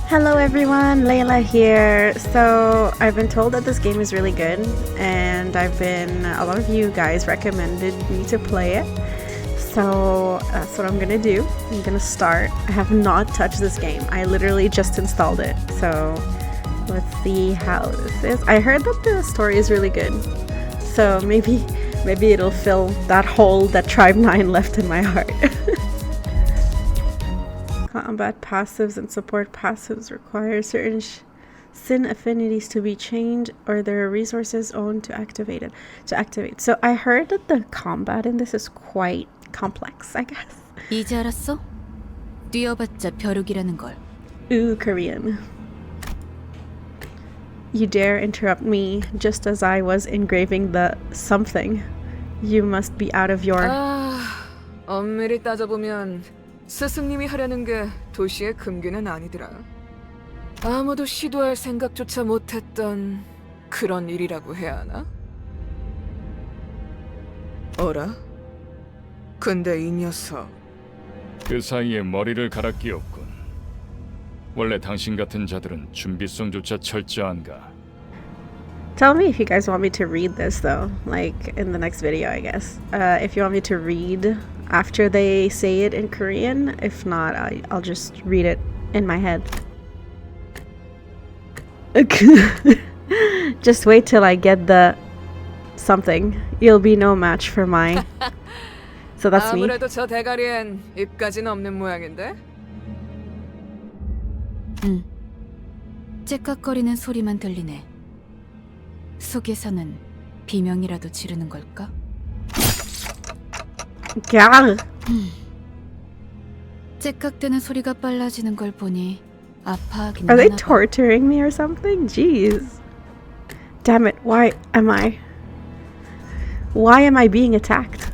Hello everyone, Layla here. So I've been told that this game is really good, and a lot of you guys recommended me to play it. So that's what I'm gonna do. I'm gonna start. I have not touched this game. I literally just installed it. So let's see how this is. I heard that the story is really good. So maybe it'll fill that hole that Tribe 9 left in my heart. Combat passives and support passives require certain sin affinities to be changed, or there are resources owned to activate it. So I heard that the combat in this is quite complex, I guess. 이제 알았어? 뛰어봤자 벼룩이라는 걸. Ooh, Korean. You dare interrupt me just as I was engraving the something. You must be out of your... 엄밀히 따져보면 스승님이 하려는 게 도시의 금기는 아니더라. 아무도 시도할 생각조차 못했던 그런 일이라고 해야 하나? 어라? 근데 이 녀석 그 사이에 머리를 갈아 끼웠군. 원래 당신 같은 자들은 준비성조차 철저한가? Tell me if you guys want me to read this though, like in the next video, I guess. If you want me to read after they say it in Korean. If not, I'll just read it in my head. Just wait till I get the something. You'll be no match for my... So that's me. 아무래도 저 대가리엔 입까지는 없는 모양인데? 째깍거리는 소리만 들리네. 속에서는 비명이라도 지르는 걸까? God. 째깍대는 소리가 빨라지는 걸 보니 아파하긴 Are they 하나 봐. torturing me or something? Jeez. Damn it, why am I being attacked?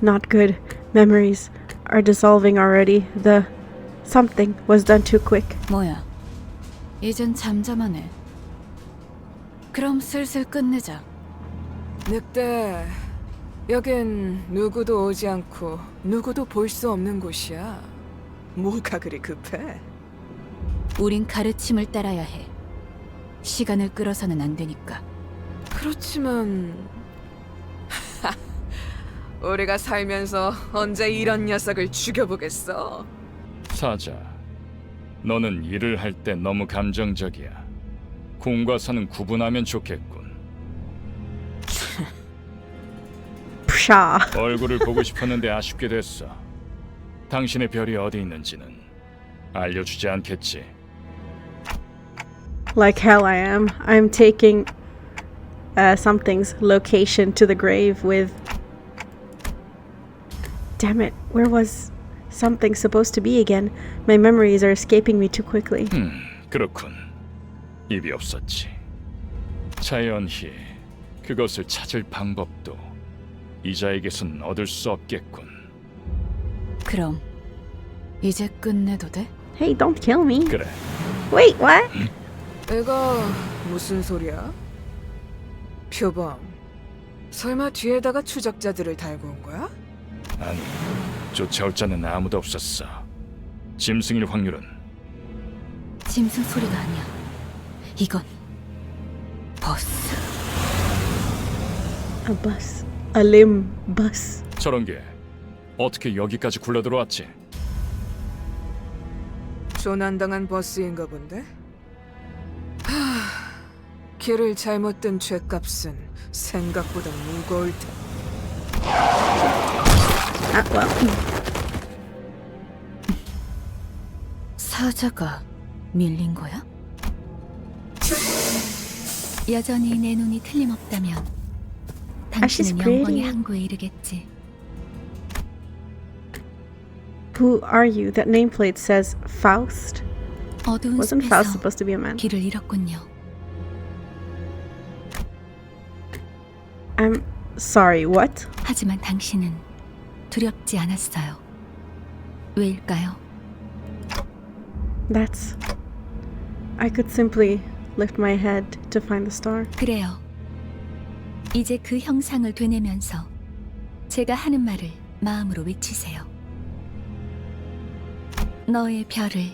Not good. Memories are dissolving already. The something was done too quick. 뭐야? 이젠 잠잠하네. 그럼 슬슬 끝내자. 늑대, 여긴 누구도 오지 않고 누구도 볼 수 없는 곳이야. 뭐가 그리 급해? 우린 가르침을 따라야 해. 시간을 끌어서는 안 되니까. 그렇지만 우리가 살면서 언제 이런 녀석을 죽여보겠어? 사자, 너는 일을 할 때 너무 감정적이야. 공과 사는 구분하면 좋겠군. Pshaw. 얼굴을 보고 싶었는데 아쉽게 됐어. 당신의 별이 어디 있는지는 알려주지 않겠지. Like hell I am. I'm taking something's location to the grave with... Damn it, where was something supposed to be again? My memories are escaping me too quickly. 그렇군. 입이 없었지. 자연히 그것을 찾을 방법도 이자에게선 얻을 수 없겠군. 그럼 이제 끝내도 돼? Hey, don't kill me. 그래. Wait, what? 이거 무슨 소리야? 표범, 설마 뒤에다가 추적자들을 달고 온 거야? 아니, 쫓아올 자는 아무도 없었어. 짐승일 확률은 짐승 소리가 아니야. 이건 버스. A bus. A Limbus. 저런 게 어떻게 여기까지 굴러들어왔지? 조난당한 버스인가 본데? 길을 잘못 든 죗값은 생각보다 무거울 테. Well. 사자가 밀린 거야? 여전히 내 눈이 틀림없다면 당신은 pretty. 영광의 항구에 이르겠지. Who are you? That nameplate says Faust. 어두운 Wasn't Faust 숲에서 supposed to be a man? 길을 잃었군요. I'm sorry, what? 하지만 당신은 두렵지 않았어요. 왜일까요? That's... I could simply lift my head to find the star. 그래요. 이제 그 형상을 되뇌면서 제가 하는 말을 마음으로 외치세요. 너의 별을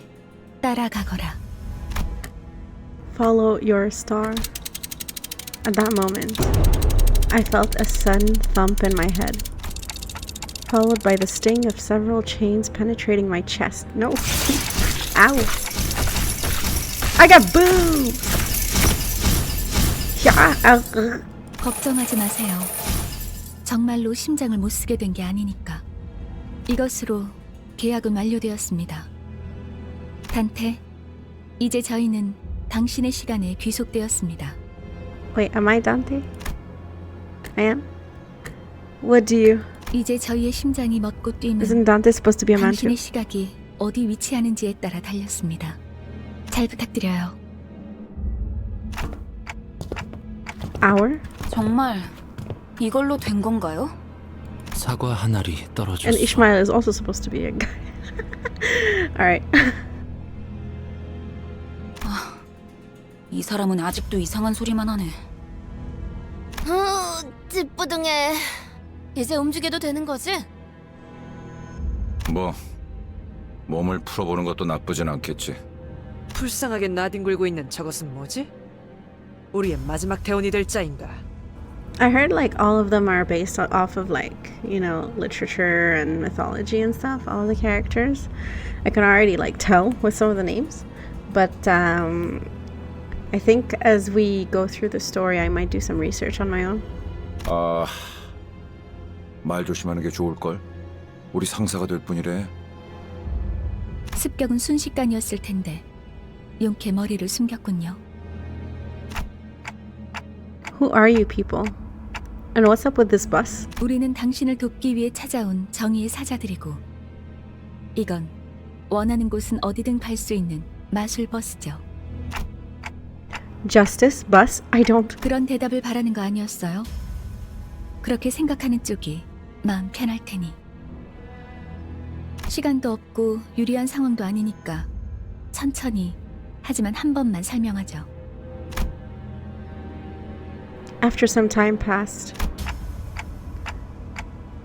따라가거라. Follow your star. At that moment, I felt a sudden thump in my head, followed by the sting of several chains penetrating my chest. No. Ow. I got boobs! Yeah. 걱정하지 마세요. 정말로 심장을 못 쓰게 된 게 아니니까. 이것으로 계약은 완료되었습니다. 단테, 이제 저희는 당신의 시간에 귀속되었습니다. Wait, am I Dante? I am? What do you... 이제 저희의 심장이 멎고 뛰는 Isn't Dante supposed to be a man too? 당신의 시각이 어디 위치하는지에 따라 달렸습니다. 잘 부탁드려요. Hour? 정말 이걸로 된 건가요? 사과 한 알이 떨어졌어. And Ishmael is also supposed to be a guy. Alright. 이 사람은 아직도 이상한 소리만 하네. 찌뿌둥해. 이제 움직여도 되는 거지? 뭐 몸을 풀어보는 것도 나쁘진 않겠지. 불쌍하게 나뒹굴고 있는 저것은 뭐지? 우리의 마지막 대원이 될 자인가? I heard like all of them are based off of like, you know, literature and mythology and stuff, all of the characters. I can already like tell with some of the names. But I think as we go through the story I might do some research on my own. 말 조심하는 게 좋을걸. 우리 상사가 될 뿐이래. 습격은 순식간이었을 텐데 용케 머리를 숨겼군요. Who are you people? And what's up with this bus? 우리는 당신을 돕기 위해 찾아온 정의의 사자들이고 이건 원하는 곳은 어디든 갈 수 있는 마술 버스죠. Justice? Bus? I don't... 그런 대답을 바라는 거 아니었어요? 그렇게 생각하는 쪽이 마음 편할 테니. 시간도 없고 유리한 상황도 아니니까 천천히 하지만 한 번만 설명하죠. After some time passed.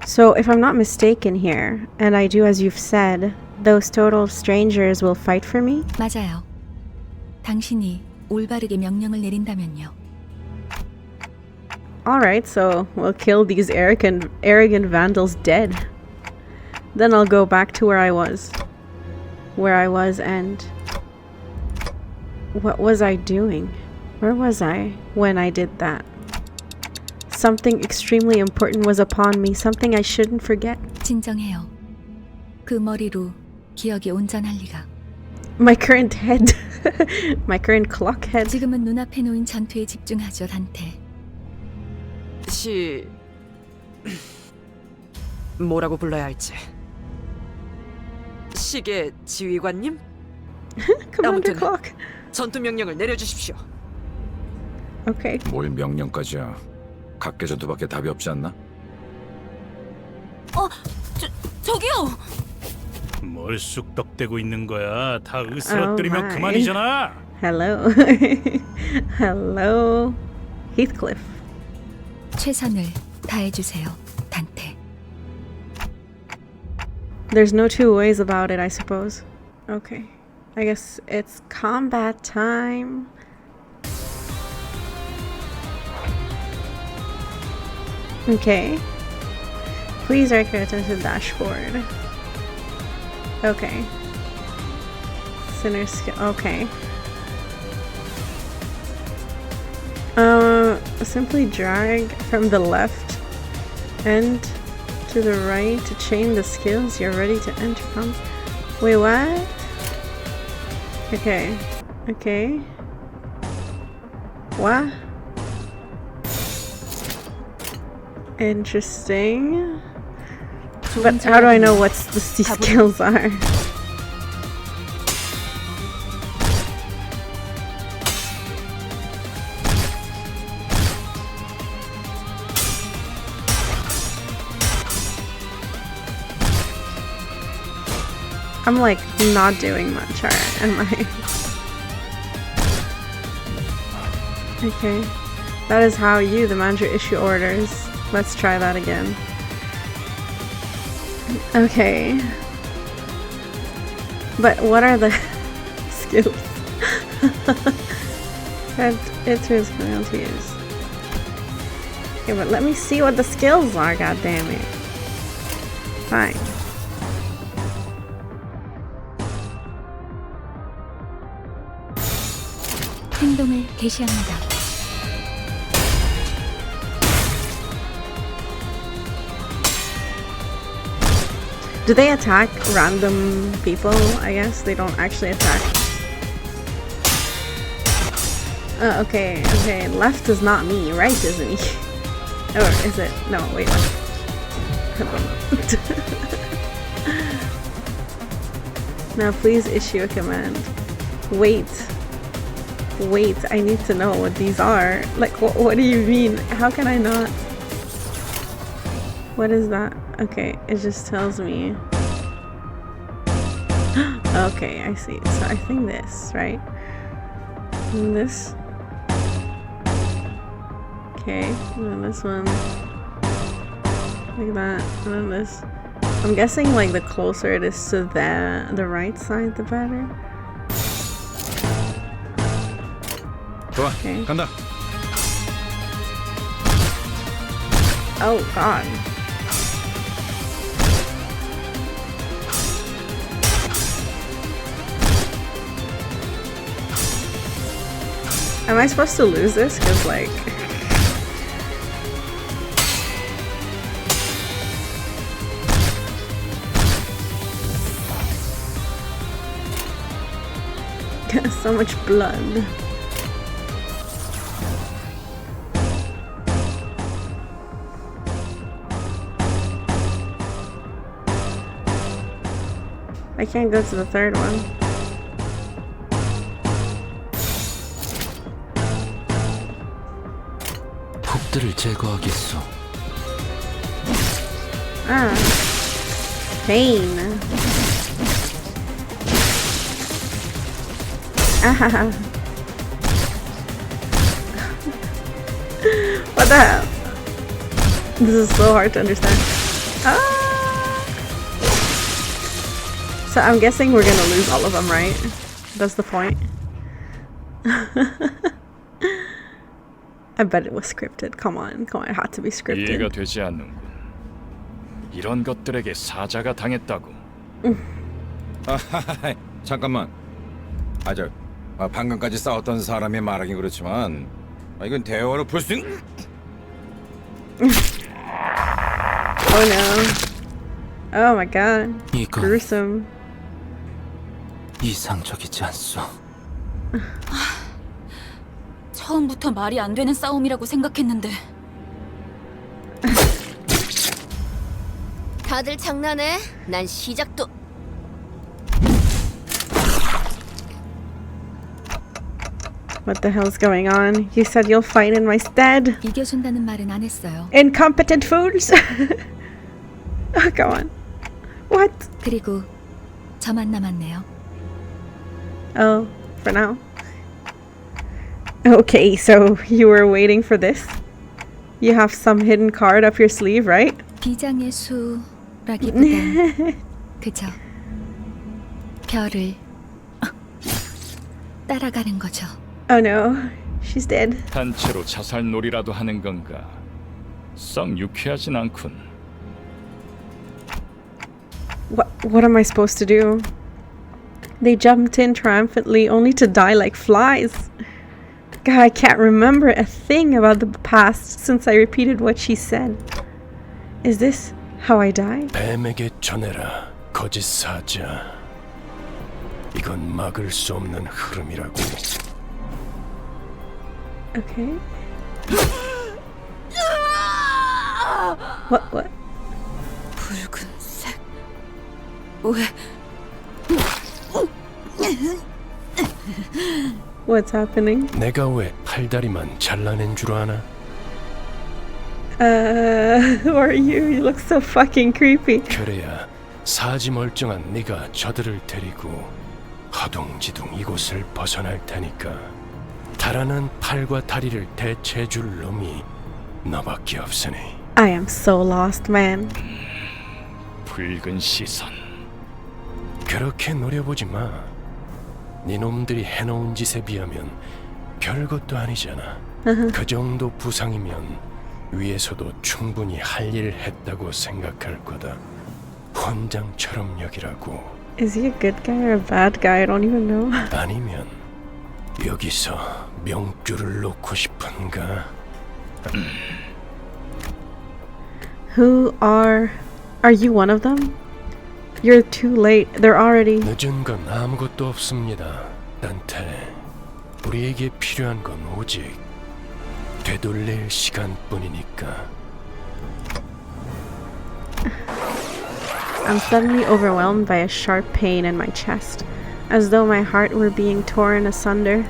So if I'm not mistaken here, and I do as you've said, those total strangers will fight for me? 맞아요. 당신이 올바르게 명령을 내린다면요. Alright, so we'll kill these arrogant vandals dead. Then I'll go back to where I was. And... what was I doing? Where was I when I did that? Something extremely important was upon me, something I shouldn't forget. 진정해요. 그 머리로 기억이 온전할 리가. My current head. My current clock head. 지금은 눈앞에 놓인 전투에 집중하죠, 단테. 뭐라고 불러야 할지. 시계 지휘관님? Commander 아무튼 clock. 전투 명령을 내려주십시오. Okay. 뭘 명령까지야. 각계전투밖에 답이 없지 않나? 저기요! 뭘 쑥덕대고 있는 거야? 다 으스러뜨리면 my. 그만이잖아. Hello. Hello. Heathcliff. 최선을 다해주세요, 단테. There's no two ways about it, I suppose. Okay. I guess it's combat time. Okay. Please direct your attention to the dashboard. Okay. Center skill. Okay. Simply drag from the left and to the right to chain the skills you're ready to enter from. Wait, what? Okay. Okay. What? Interesting. But how do I know what the skills are? I'm like not doing much, alright, am I? Okay. That is how you, the manager, issue orders. Let's try that again. Okay. But what are the skills. That enters penalties. Okay, but let me see what the skills are, god damn it. Fine. 행동을 개시합니다. Do they attack random people? I guess they don't actually attack. Okay, okay. Left is not me. Right is me. Or is it? No, wait. I don't know. Now please issue a command. Wait. Wait, I need to know what these are. Like, what do you mean? How can I not? What is that? Okay, it just tells me. Okay, I see. So I think this, right? And this. Okay, and then this one. Like that. And then this. I'm guessing like the closer it is to the right side, the better. 좋아, Okay. 간다. Oh god. Am I supposed to lose this? Cause like so much blood. I can't go to the third one. 폭들을 제거하겠소. Ah. Pain. Ah. What the hell? This is so hard to understand. Ah. So I'm guessing we're gonna lose all of them, right? That's the point. I bet it was scripted. Come on, come on, it had to be scripted. 이해가 되지 않는군. 이런 것들에게 사자가 당했다고. 잠깐만. 방금까지 싸웠던 사람이 말하긴 그렇지만 이건 대화로 볼 수 있는. Oh no. Oh my god. 이건 Gruesome. 이상적이지 않소. 처음부터 말이 안 되는 싸움이라고 생각했는데. 다들 장난해? 난 시작도. What the hell's going on? You said you'll fight in my stead? 이겨준다는 말은 안 했어요. Incompetent fools? Oh, go on. What? 그리고 저만 남았네요. Oh, for now. Okay, so you were waiting for this? You have some hidden card up your sleeve, right? 비장의 수라기보단 그저 별을 따라가는 거죠. Oh no, she's dead. 단체로 자살놀이라도 하는 건가? 썩 유쾌하진 않군. What am I supposed to do? They jumped in triumphantly only to die like flies. God, I can't remember a thing about the past since I repeated what she said. Is this how I die? 뱀에게 전해라, 거짓 사자. 이건 막을 수 없는 흐름이라고. Okay. What? 붉은색. 왜? What's happening? 내가 왜 팔다리만 잘라낸 줄 아나? Who are you? You look so fucking creepy. 그래야 사지 멀쩡한 네가 저들을 데리고 허둥지둥 이곳을 벗어날 테니까. 달아난 팔과 다리를 대체해줄 놈이 너밖에 없으니. I am so lost, man. 붉은 시선. 그렇게 노려보지 마. 니놈들이 해놓은 짓에 비하면 별것도 아니잖아. 그 정도 부상이면 위에서도 충분히 할 일 했다고 생각할 거다. 훈장처럼 여기라고. Is he a good guy or a bad guy? I don't even know. 아니면 여기서 명줄을 놓고 싶은가? Who are you one of them? You're too late. They're already. 늦은 건 아무것도 없습니다. 단테, 우리에게 필요한 건 오직 되돌릴 시간뿐이니까. I'm suddenly overwhelmed by a sharp pain in my chest, as though my heart were being torn asunder,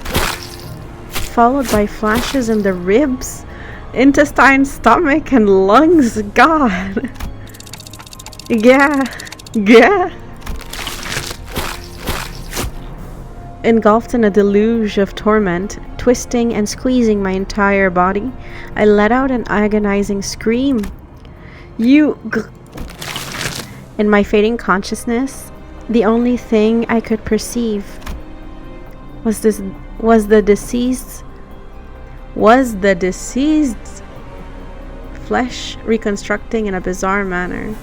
followed by flashes in the ribs, intestine, stomach, and lungs. God. Yeah. Engulfed in a deluge of torment, twisting and squeezing my entire body, I let out an agonizing scream. In my fading consciousness, the only thing I could perceive was the deceased's flesh reconstructing in a bizarre manner.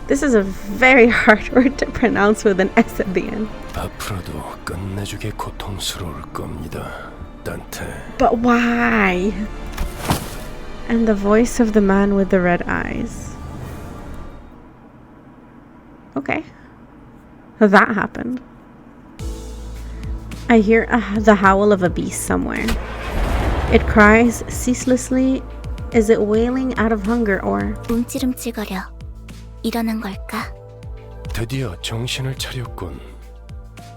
This is a very hard word to pronounce with an S at the end. 앞으로도 끝내주게 고통스러울 겁니다, 단테. But why? And the voice of the man with the red eyes. Okay. That happened. I hear the howl of a beast somewhere. It cries ceaselessly. Is it wailing out of hunger or... 움찔움찔거려. 일어난 걸까? 드디어 정신을 차렸군.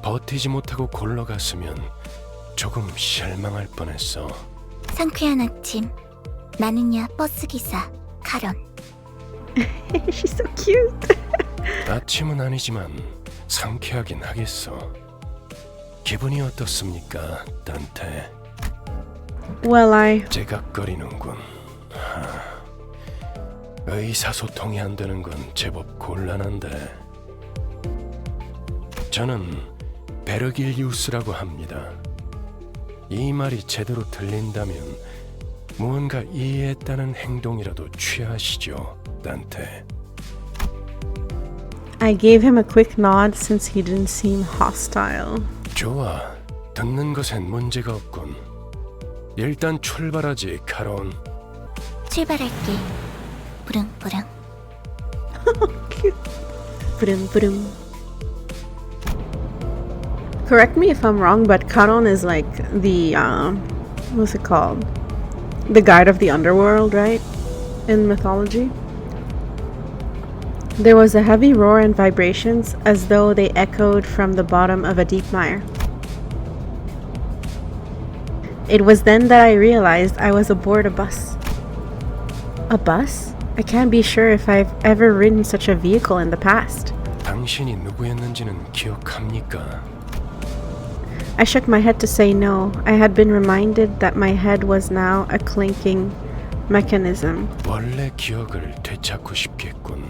버티지 못하고 골러갔으면 조금 실망할 뻔했어. 상쾌한 아침. 나는야 버스기사 카런. She's so cute. 아침은 아니지만 상쾌하긴 하겠어. 기분이 어떻습니까, 단테? Well, 제각거리는군. 의사소통이 안 되는 건 제법 곤란한데. 저는 베르길리우스라고 합니다. 이 말이 제대로 들린다면 무언가 이해했다는 행동이라도 취하시죠, 단테. I gave him a quick nod since he didn't seem hostile. 좋아, 듣는 것엔 문제가 없군. 일단 출발하지, 카론. 출발할게. 부릉부릉. Cute. Brum. Correct me if I'm wrong, but Charon is like the what's it called? The guide of the underworld, right? In mythology. There was a heavy roar and vibrations as though they echoed from the bottom of a deep mire. It was then that I realized I was aboard a bus. A bus? I can't be sure if I've ever ridden such a vehicle in the past. 당신이 누구였는지는 기억합니까? I shook my head to say no. I had been reminded that my head was now a clinking mechanism. 원래 기억을 되찾고 싶겠군.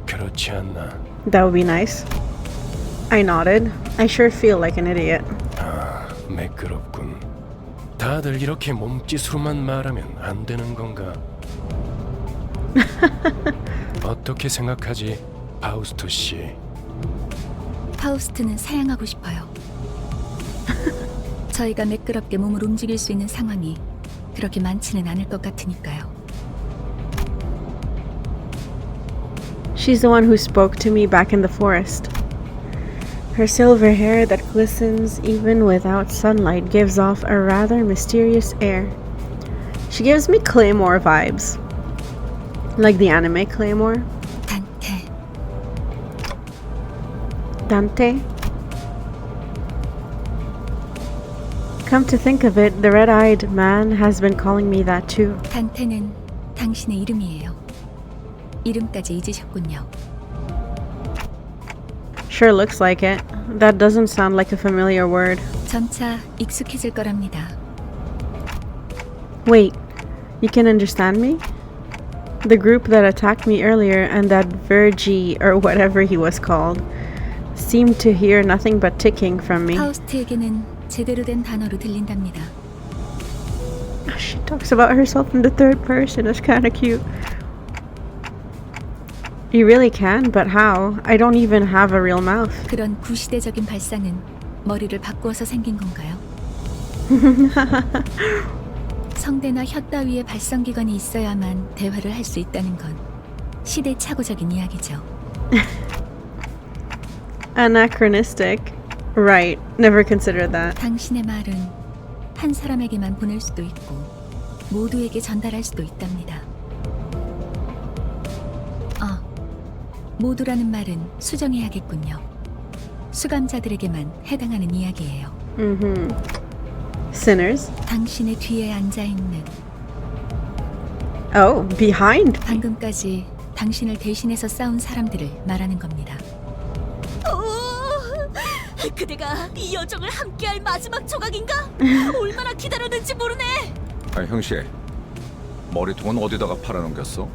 그렇지 않나? That would be nice. I nodded. I sure feel like an idiot. 아, 매끄럽군. 다들 이렇게 몸짓으로만 말하면 안 되는 건가? 어떻게 생각하지, 파우스트 씨? 파우스트는 사양하고 싶어요. 저희가 매끄럽게 몸을 움직일 수 있는 상황이 그렇게 많지는 않을 것 같으니까요. She's the one who spoke to me back in the forest. Her silver hair that glistens even without sunlight gives off a rather mysterious air. She gives me Claymore vibes. Like the anime Claymore. 단테. Dante. Come to think of it, the red-eyed man has been calling me that too. 단테는 당신의 이름이에요. 이름까지 잊으셨군요. Sure looks like it. That doesn't sound like a familiar word. 점차 익숙해질 거랍니다. Wait, you can understand me? The group that attacked me earlier and that Virgie, or whatever he was called, seemed to hear nothing but ticking from me. 파우스트에게는 제대로 된 단어로 들린답니다. She talks about herself in the third person. It's kind of cute. You really can, but how? I don't even have a real mouth. 그런 구시대적인 발상은 머리를 바꾸어서 생긴 건가요? 성대나 혀 따위의 발성기관이 있어야만 대화를 할 수 있다는 건 시대착오적인 이야기죠. Anachronistic. Right. Never considered that. 당신의 말은 한 사람에게만 보낼 수도 있고 모두에게 전달할 수도 있답니다. 모두라는 말은 수정해야겠군요. 수감자들에게만 해당하는 이야기예요. Sinners. 당신의 뒤에 앉아있는 Oh, behind. 방금까지 당신을 대신해서 싸운 사람들을 말하는 겁니다. 그대가 이 여정을 함께할 마지막 조각인가? 얼마나 기다렸는지 모르네. 아, 형씨. 머리통은 어디다가 팔아넘겼어?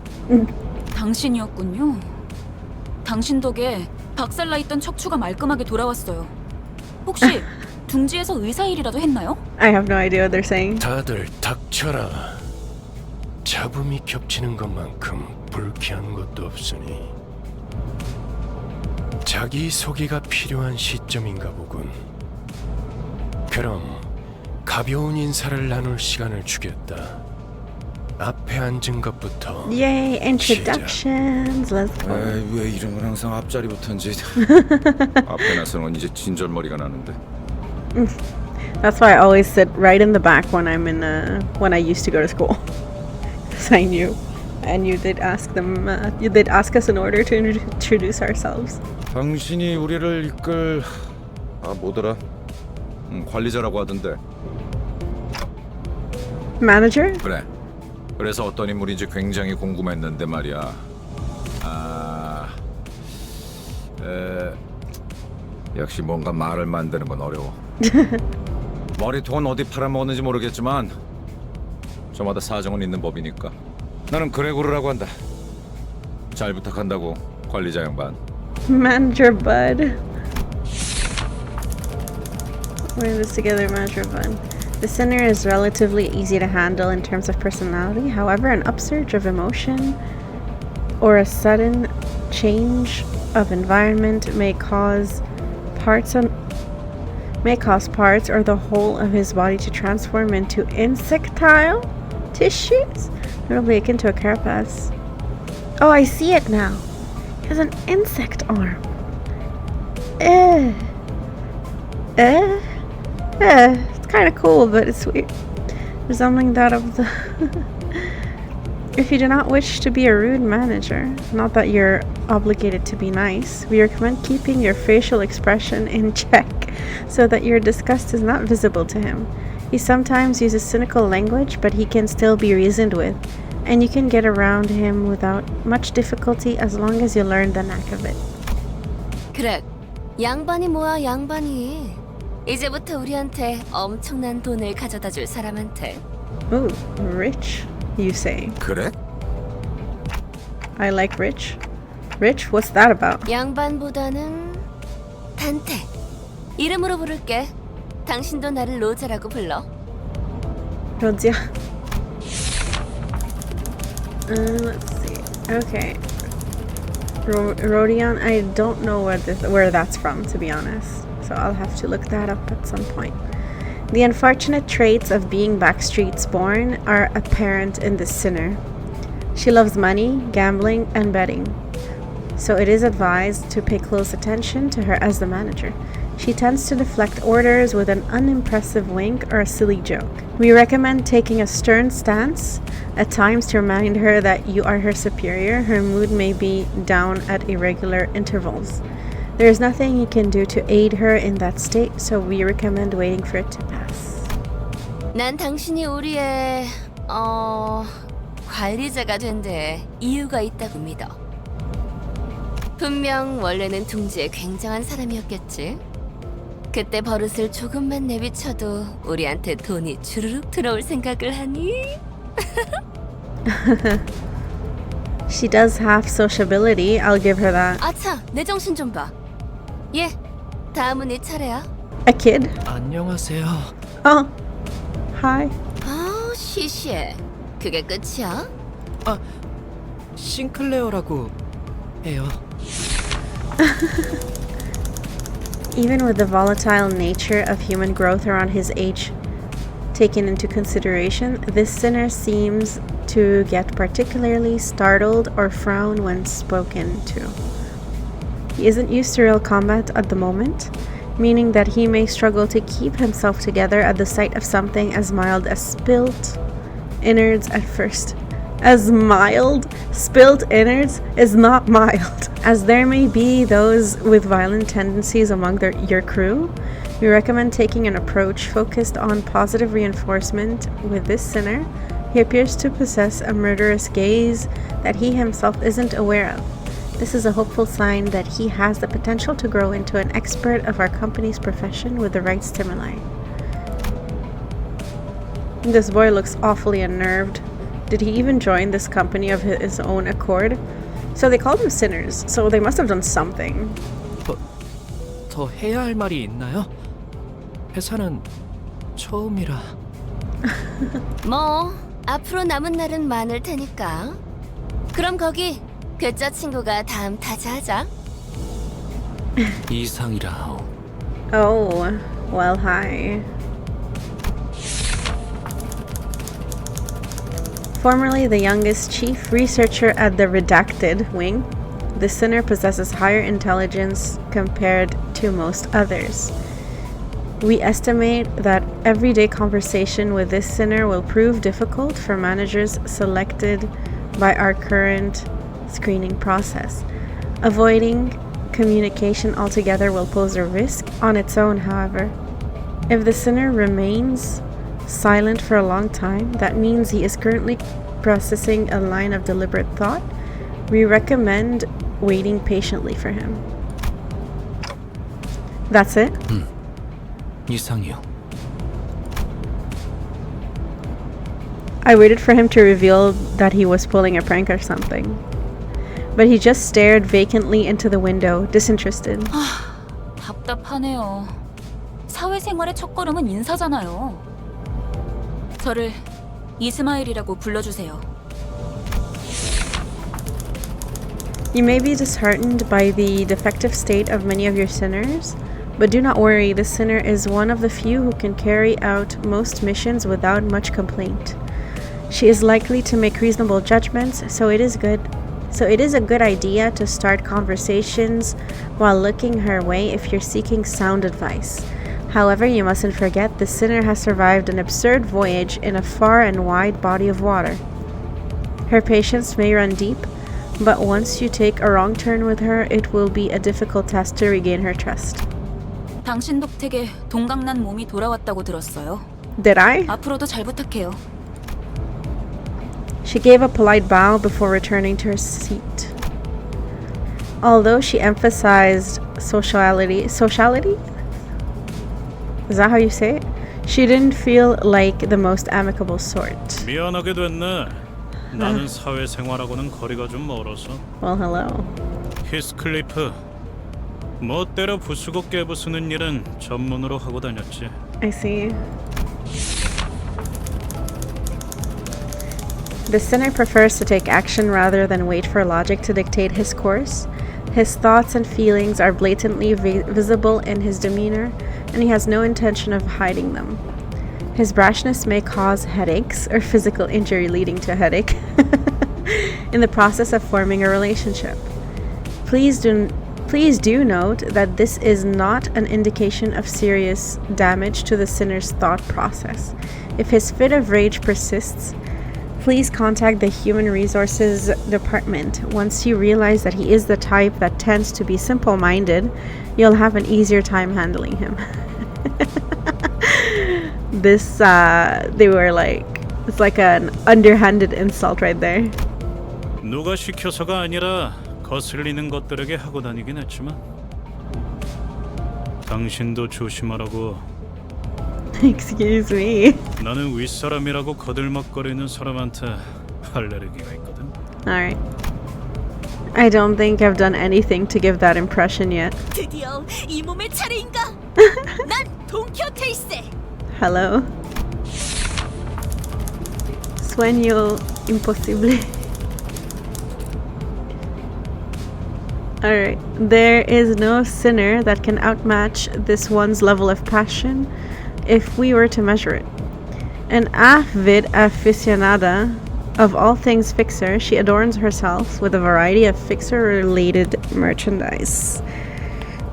당신이었군요. 당신 덕에 박살나 있던 척추가 말끔하게 돌아왔어요. 혹시 둥지에서 의사 일이라도 했나요? I have no idea what they're saying. 다들 닥쳐라. 잡음이 겹치는 것만큼 불쾌한 것도 없으니 자기 소개가 필요한 시점인가 보군. 그럼 가벼운 인사를 나눌 시간을 주겠다. 앞에 앉은 것부터 Yay, introductions. Let's go. 에이, 왜 이름은 항상 앞자리부터인지. 앞에 나서는 이제 진절머리가 나는데. That's why I always sit right in the back when I'm in when I used to go to school. Because I knew. And you did ask them you did ask us in order to introduce ourselves. 당신이 우리를 이끌 뭐더라? 관리자라고 하던데. Manager? 그래. 그래서 어떤 인물인지 굉장히 궁금했는데 말이야. 역시 뭔가 말을 만드는 건 어려워. 머리통은 어디 팔아먹었는지 모르겠지만 저마다 사정은 있는 법이니까. 나는 그레고르라고 한다. 잘 부탁한다고, 관리자 양반. Manager Bud. We're in this together, Manager Bud. The sinner is relatively easy to handle in terms of personality. However, an upsurge of emotion or a sudden change of environment may cause parts or the whole of his body to transform into insectile tissues, notably akin to a carapace. Oh, I see it now. He has an insect arm. It's kind of cool, but it's weird. Resembling that of the... If you do not wish to be a rude manager, not that you're obligated to be nice, we recommend keeping your facial expression in check so that your disgust is not visible to him. He sometimes uses cynical language, but he can still be reasoned with, and you can get around him without much difficulty as long as you learn the knack of it. 그래, 양반이 뭐야 양반이. 이제부터 우리한테 엄청난 돈을 가져다 줄 사람한테. Ooh, rich, you say. 그래? I like rich. Rich? What's that about? 양반보다는 단테. 이름으로 부를게. 당신도 나를 로제라고 불러. Rodzia. Let's see. Okay. Rodion, I don't know where that's from, to be honest. So I'll have to look that up at some point. The unfortunate traits of being backstreets born are apparent in this sinner. She loves money, gambling, and betting. So it is advised to pay close attention to her as the manager. She tends to deflect orders with an unimpressive wink or a silly joke. We recommend taking a stern stance at times to remind her that you are her superior. Her mood may be down at irregular intervals. There is nothing you can do to aid her in that state, so we recommend waiting for it to pass. 난 당신이 우리의 관리자가 된 데 이유가 있다고 믿어. 분명 원래는 둥지에 굉장한 사람이었겠지. 그때 버릇을 조금만 내비쳐도 우리한테 돈이 주르륵 들어올 생각을 하니? She does have sociability, I'll give her that. 아차, 내 정신 좀 봐. 예, 다음은 네 차례야. A kid? 안녕하세요. Oh, hi. 아, 시시해. 그게 끝이야? 싱클레어라고 해요. Even with the volatile nature of human growth around his age taken into consideration, this sinner seems to get particularly startled or frown when spoken to. He isn't used to real combat at the moment, meaning that he may struggle to keep himself together at the sight of something as mild as spilt innards at first. As mild? Spilt innards is not mild. As there may be those with violent tendencies among your crew, we recommend taking an approach focused on positive reinforcement with this sinner. He appears to possess a murderous gaze that he himself isn't aware of. This is a hopeful sign that he has the potential to grow into an expert of our company's profession with the right stimuli. This boy looks awfully unnerved. Did he even join this company of his own accord? So they called them sinners, so they must have done something. 더 해야 할 말이 있나요? 회사는 처음이라. 뭐, 앞으로 남은 날은 많을 테니까. 그럼 거기 괴짜 친구가 다음 타자하자. 이상이라 하오. Oh, well, hi. Formerly the youngest chief researcher at the Redacted Wing, the sinner possesses higher intelligence compared to most others. We estimate that everyday conversation with this sinner will prove difficult for managers selected by our current screening process. Avoiding communication altogether will pose a risk on its own, however. If the sinner remains silent for a long time, that means he is currently processing a line of deliberate thought. We recommend waiting patiently for him. That's it? 이상이요. I waited for him to reveal that he was pulling a prank or something. But he just stared vacantly into the window, disinterested. 답답하네요. 사회생활의 첫걸음은 인사잖아요. 저를 이스마일이라고 불러주세요. You may be disheartened by the defective state of many of your sinners, but do not worry, this sinner is one of the few who can carry out most missions without much complaint. She is likely to make reasonable judgments, so it is a good idea to start conversations while looking her way if you're seeking sound advice. However, you mustn't forget the sinner has survived an absurd voyage in a far and wide body of water. Her patience may run deep, but once you take a wrong turn with her, it will be a difficult task to regain her trust. 당신 덕택에 동강난 몸이 돌아왔다고 들었어요. Did I? 앞으로도 잘 부탁해요. She gave a polite bow before returning to her seat. Although she emphasized sociality? Is that how you say it? She didn't feel like the most amicable sort. 미안하게 됐네. 나는 사회생활하고는 거리가 좀 멀어서. Well, hello. 히스클리프. 멋대로 부수고 깨부수는 일은 전문으로 하고 다녔지. I see. The sinner prefers to take action rather than wait for logic to dictate his course. His thoughts and feelings are blatantly visible in his demeanor, and he has no intention of hiding them. His brashness may cause headaches or physical injury leading to a headache in the process of forming a relationship. Please do note that this is not an indication of serious damage to the sinner's thought process. If his fit of rage persists, please contact the Human Resources Department. Once you realize that he is the type that tends to be simple-minded, you'll have an easier time handling him. They were like, it's like an underhanded insult right there. 누가 시켜서가 아니라 거슬리는 것들에게 하고 다니긴 했지만 당신도 조심하라고. Excuse me. 나는 윗사람이라고 거들먹거리는 사람한테 알레르기가 있거든. Alright. I don't think I've done anything to give that impression yet. 드디어 이 몸의 차례인가? 난 동키호테일세. Hello. Sueño imposible. Alright, there is no sinner that can outmatch this one's level of passion if we were to measure it. An avid aficionada of all things Fixer, she adorns herself with a variety of Fixer-related merchandise.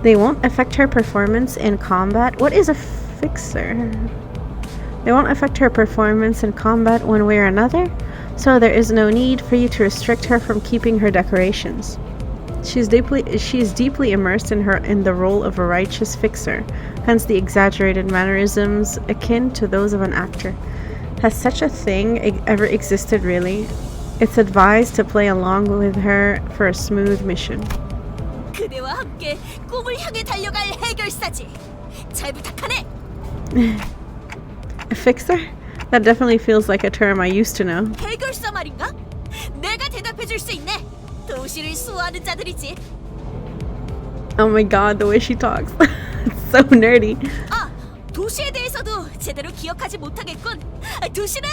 They won't affect her performance in combat. What is a Fixer? They won't affect her performance in combat one way or another, so there is no need for you to restrict her from keeping her decorations. She is deeply immersed in the role of a righteous fixer, hence the exaggerated mannerisms akin to those of an actor. Has such a thing ever existed, really? It's advised to play along with her for a smooth mission. 그대와 함께 꿈을 향해 달려갈 해결사지. 잘 부탁하네. A fixer? That definitely feels like a term I used to know. 해결사 말인가? 내가 대답해 줄 수 있네. 도시를 수호하는 자들이지. Oh my god, the way she talks. It's so nerdy. 아, 도시에 대해서도 제대로 기억하지 못하겠군. 도시는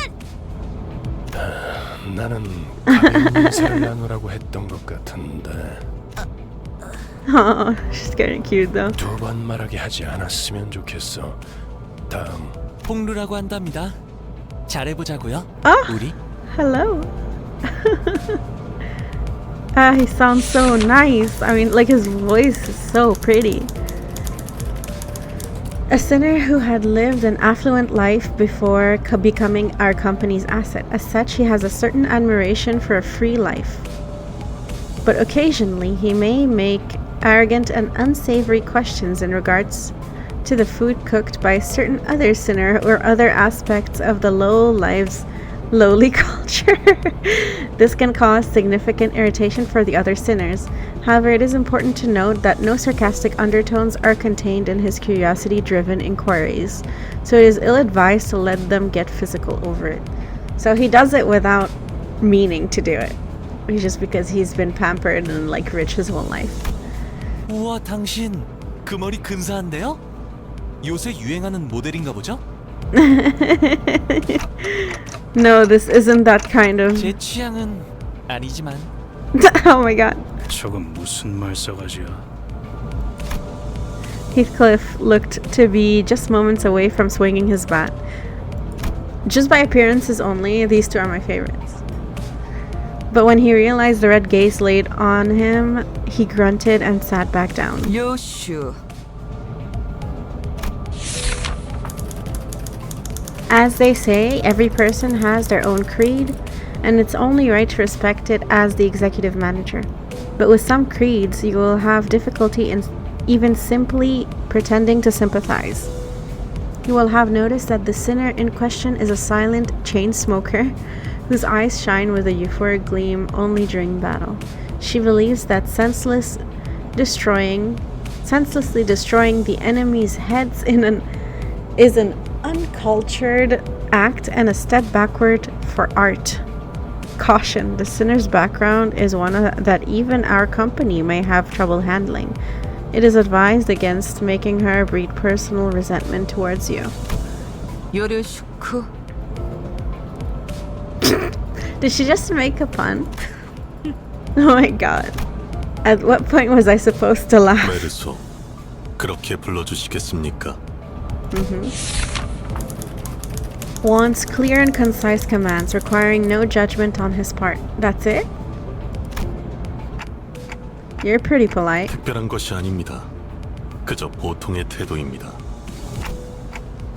나는 가벼운 인사를 나누라고 했던 것 같은데 Oh, she's getting cute though. 두 번 말하게 하지 않았으면 좋겠어. 다음 폭루라고 한답니다. 잘해보자고요. 우리 Hello. He sounds so nice. I mean, like his voice is so pretty. A sinner who had lived an affluent life before becoming our company's asset. As such, he has a certain admiration for a free life. But occasionally, he may make arrogant and unsavory questions in regards to the food cooked by a certain other sinner or other aspects of the lowly culture. This can cause significant irritation for the other sinners. However, it is important to note that no sarcastic undertones are contained in his curiosity-driven inquiries, so it is ill-advised to let them get physical over it. So he does it without meaning to do it. It's just because he's been pampered and like rich his whole life. 우와, 당신 그 머리 근사한데요? 요새 유행하는 모델인가 보죠? No, this isn't that kind of... 제 취향은 아니지만. Oh my god. 저건 무슨 말싸가지야? Heathcliff looked to be just moments away from swinging his bat. Just by appearances only, these two are my favorites. But when he realized the red gaze laid on him, he grunted and sat back down. 요슈. As they say, every person has their own creed, and it's only right to respect it as the executive manager. But with some creeds, you will have difficulty in even simply pretending to sympathize. You will have noticed that the sinner in question is a silent chain smoker whose eyes shine with a euphoric gleam only during battle. She believes that senselessly destroying the enemy's heads is an uncultured act and a step backward for art. Caution, the sinner's background is one that even our company may have trouble handling. It is advised against making her breed personal resentment towards you. 요르슈크. Did she just make a pun? Oh my god. At what point was I supposed to laugh? 메르소, 그렇게 불러주시겠습니까? Wants clear and concise commands requiring no judgment on his part. That's it? You're pretty polite. 특별한 것이 아닙니다. 그저 보통의 태도입니다.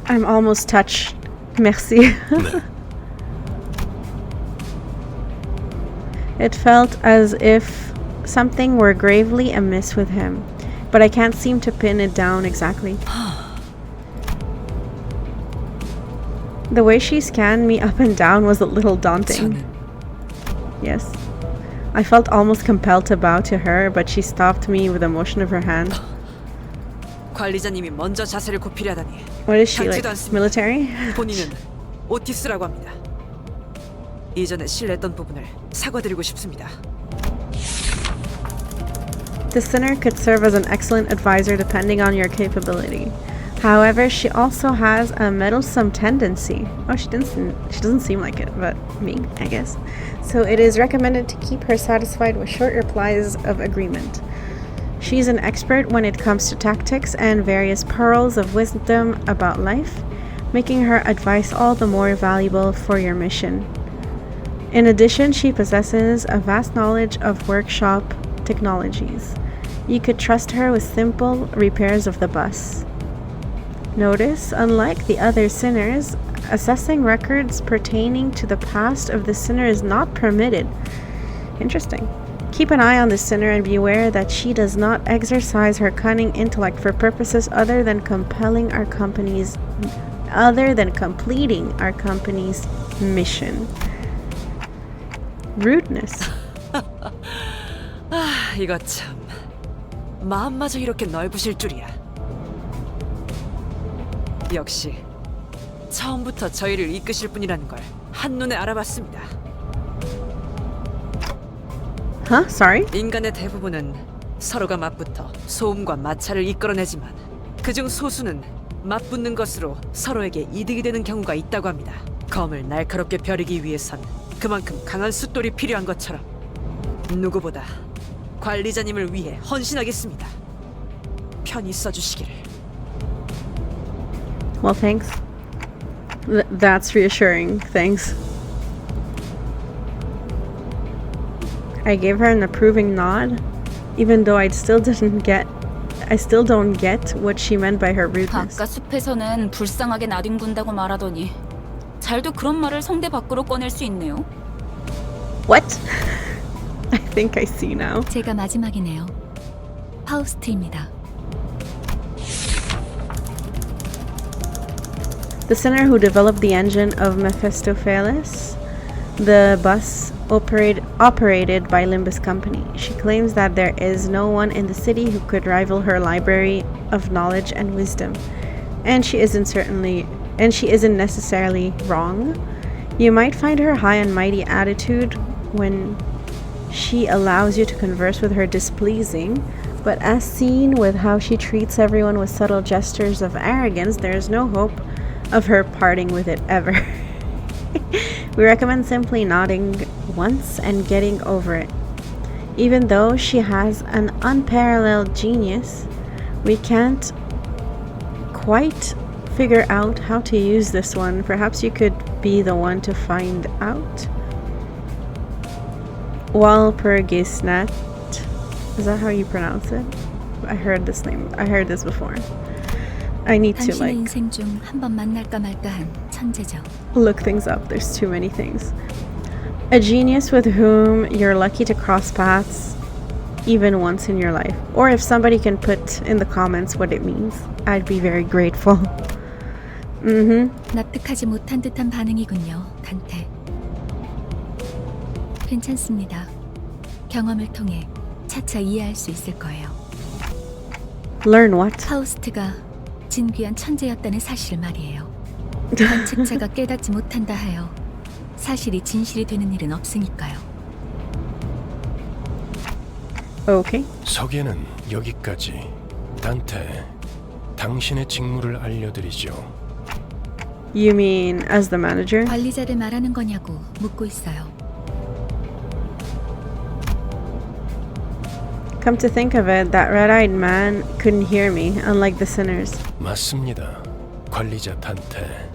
I'm almost touched. Merci. 네. It felt as if something were gravely amiss with him, but I can't seem to pin it down exactly. The way she scanned me up and down was a little daunting. Yes. I felt almost compelled to bow to her, but she stopped me with a motion of her hand. 관리자님이 먼저 자세를 굽히려다니. What is she, like, 당치도 않습니다. military? 본인은 오티스라고 합니다. 이전에 실례했던 부분을 사과드리고 싶습니다. The sinner could serve as an excellent advisor depending on your capability. However, she also has a meddlesome tendency. Oh, she doesn't seem like it, but me, I guess. So it is recommended to keep her satisfied with short replies of agreement. She's an expert when it comes to tactics and various pearls of wisdom about life, making her advice all the more valuable for your mission. In addition, she possesses a vast knowledge of workshop technologies. You could trust her with simple repairs of the bus. Notice, unlike the other sinners, assessing records pertaining to the past of the sinner is not permitted. Interesting. Keep an eye on the sinner and be aware that she does not exercise her cunning intellect for purposes other than completing our company's mission. Rudeness. 아, 이거 참. 마음마저 이렇게 넓으실 줄이야. 역시 처음부터 저희를 이끄실 분이라는 걸 한눈에 알아봤습니다. Huh? Sorry? 인간의 대부분은 서로가 맞붙어 소음과 마찰을 이끌어내지만 그중 소수는 맞붙는 것으로 서로에게 이득이 되는 경우가 있다고 합니다. 검을 날카롭게 벼르기 위해선 그만큼 강한 숫돌이 필요한 것처럼 누구보다 관리자님을 위해 헌신하겠습니다. 편히 써주시기를. Well, thanks. That's reassuring. Thanks. I gave her an approving nod, even though I still don't get what she meant by her rudeness. 아까 숲에서는 불쌍하게 나뒹군다고 말하더니 잘도 그런 말을 성대 밖으로 꺼낼 수 있네요. What? I think I see now. 제가 마지막이네요. 파우스트입니다. The sinner who developed the engine of Mephistopheles, the bus operated by Limbus Company. She claims that there is no one in the city who could rival her library of knowledge and wisdom, and she isn't necessarily wrong. You might find her high and mighty attitude when she allows you to converse with her displeasing, but as seen with how she treats everyone with subtle gestures of arrogance, there is no hope of her parting with it ever. We recommend simply nodding once and getting over it. Even though she has an unparalleled genius, we can't quite figure out how to use this one. Perhaps you could be the one to find out. Walpurgisnacht. Is that how you pronounce it? I heard this before. I need to 당신의 인생 중 한 번 만날까 말까한 천재죠. look things up. There's too many things. A genius with whom you're lucky to cross paths even once in your life. Or if somebody can put in the comments what it means, I'd be very grateful. 납득하지 못한 듯한 반응이군요, 단테. 괜찮습니다. 경험을 통해 차차 이해할 수 있을 거예요. Learn what? 파우스트가 진귀한 천재였다는 사실 말이에요. 관측자가 깨닫지 못한다 하여 사실이 진실이 되는 일은 없으니까요. Okay. 소개는 여기까지. 단테, 당신의 직무를 알려드리죠. You mean as the manager? 관리자를 말하는 거냐고 묻고 있어요. Come to think of it, that red-eyed man couldn't hear me, unlike the sinners. 맞습니다. 관리자 단테.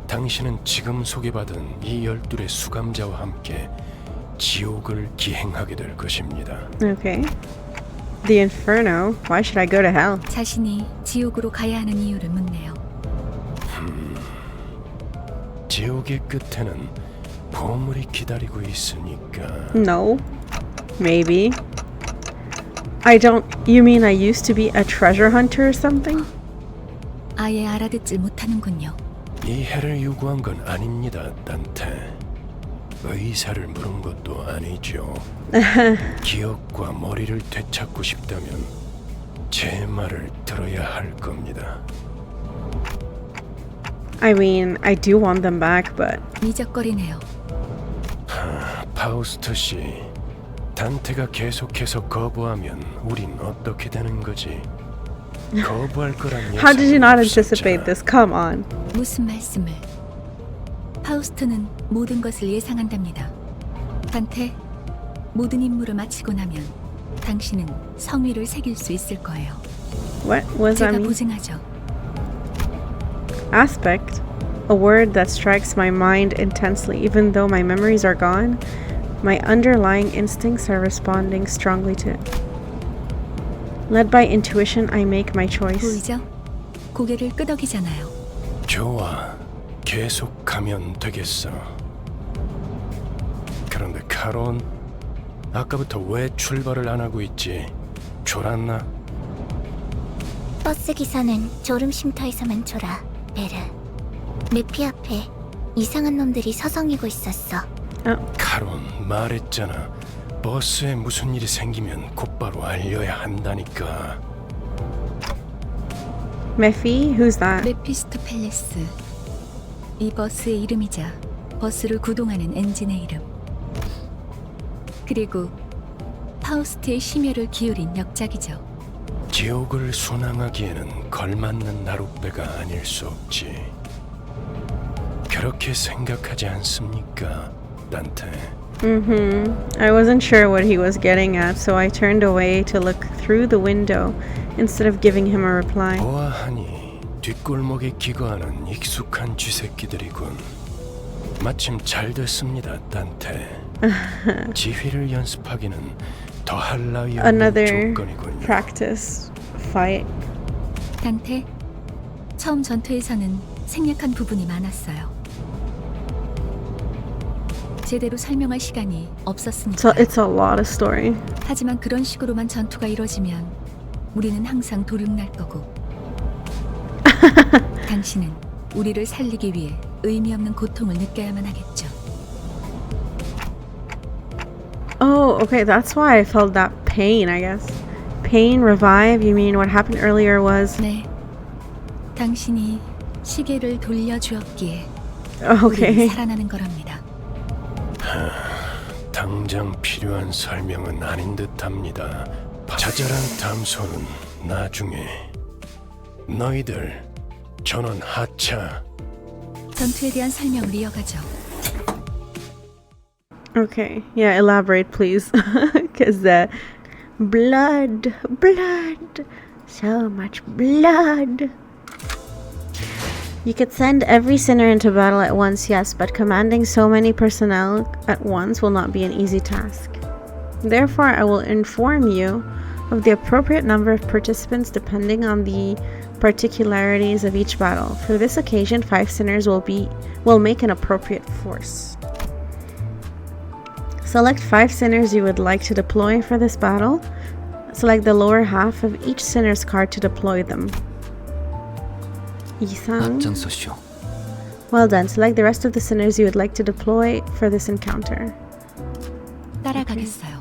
당신은 지금 소개받은 이 12의 수감자와 함께 지옥을 기행하게 될 것입니다. Okay. The Inferno? Why should I go to hell? 자신이 지옥으로 가야 하는 이유를 묻네요. 지옥의 끝에는 보물이 기다리고 있으니까. No. Maybe. You mean I used to be a treasure hunter or something? 아예 알아듣질 못하는군요. 이 해를 요구한 건 아닙니다, 단테. 의사를 물은 것도 아니죠. 기억과 머리를 되찾고 싶다면 제 말을 들어야 할 겁니다. I mean, I do want them back, but... 미적거리네요. 파우스트 씨, 단테가 계속해서 거부하면 우린 어떻게 되는 거지? 거부할 거란 How did you not 예상이 anticipate 없었잖아. this? Come on. 무슨 말씀을? 파우스트는 모든 것을 예상한답니다. 단테, 모든 임무를 마치고 나면 당신은 성위를 새길 수 있을 거예요. What was that 제가 mean? 보증하죠. Aspect, a word that strikes my mind intensely. Even though my memories are gone, my underlying instincts are responding strongly to it. Led by intuition, I make my choice. 보이죠? 고개를 끄덕이잖아요. 좋아, 계속 가면 되겠어. 그런데 카론, 아까부터 왜 출발을 안 하고 있지? 졸았나? 버스 기사는 졸음쉼터에서만 졸아, 베르. 내피 앞에 이상한 놈들이 서성이고 있었어. 카론, 말했잖아. 버스에 무슨 일이 생기면 곧바로 알려야 한다니까. Mephi? Who's that? 메피스토 팰레스. 이 버스의 이름이자 버스를 구동하는 엔진의 이름. 그리고 파우스트의 심혈을 기울인 역작이죠. 지옥을 순항하기에는 걸맞는 나룻배가 아닐 수 없지. 그렇게 생각하지 않습니까, 단테? I wasn't sure what he was getting at, so I turned away to look through the window instead of giving him a reply. 보아하니 뒷골목에 기거하는 익숙한 쥐새끼들이군. 마침 잘 됐습니다, 단테. 지휘를 연습하기는 더할 나위 없는 Another 조건이군요. practice fight. 단테, 처음 전투에서는 생략한 부분이 많았어요. 제대로 설명할 시간이 없었으니까. So it's a lot of story. 하지만 그런 식으로만 전투가 이루어지면 우리는 항상 도륙날 거고 당신은 우리를 살리기 위해 의미 없는 고통을 느껴야만 하겠죠. Oh, okay, that's why I felt that pain, I guess. Pain, revive, you mean what happened earlier was... 네, 당신이 시계를 돌려주었기에 Okay. 우리는 살아나는 거랍니다. 당장 필요한 설명은 아닌 듯합니다. 자잘한 담소는 나중에. 너희들 전원 하차. 전투에 대한 설명을 이어가죠. Okay, yeah, elaborate, please. Because blood, so much blood. You could send every sinner into battle at once, yes, but commanding so many personnel at once will not be an easy task. Therefore, I will inform you of the appropriate number of participants depending on the particularities of each battle. For this occasion, 5 sinners will make an appropriate force. Select 5 sinners you would like to deploy for this battle. Select the lower half of each sinner's card to deploy them. Isang. Well done. Select the rest of the sinners you would like to deploy for this encounter. 따라가겠어요.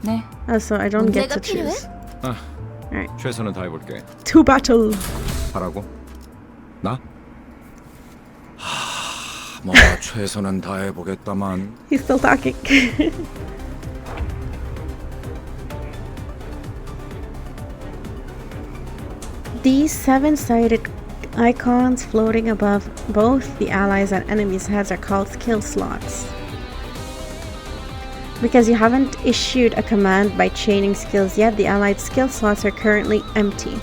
네. Oh, so I don't get 내가 to 필요해? choose. Alright. 최선을 다해볼게. To battle. 하라고? 나? 뭐 최선은 다해보겠다만. He's still talking. These 7-sided icons floating above both the allies' and enemies' heads are called skill slots. Because you haven't issued a command by chaining skills yet, the allied skill slots are currently empty.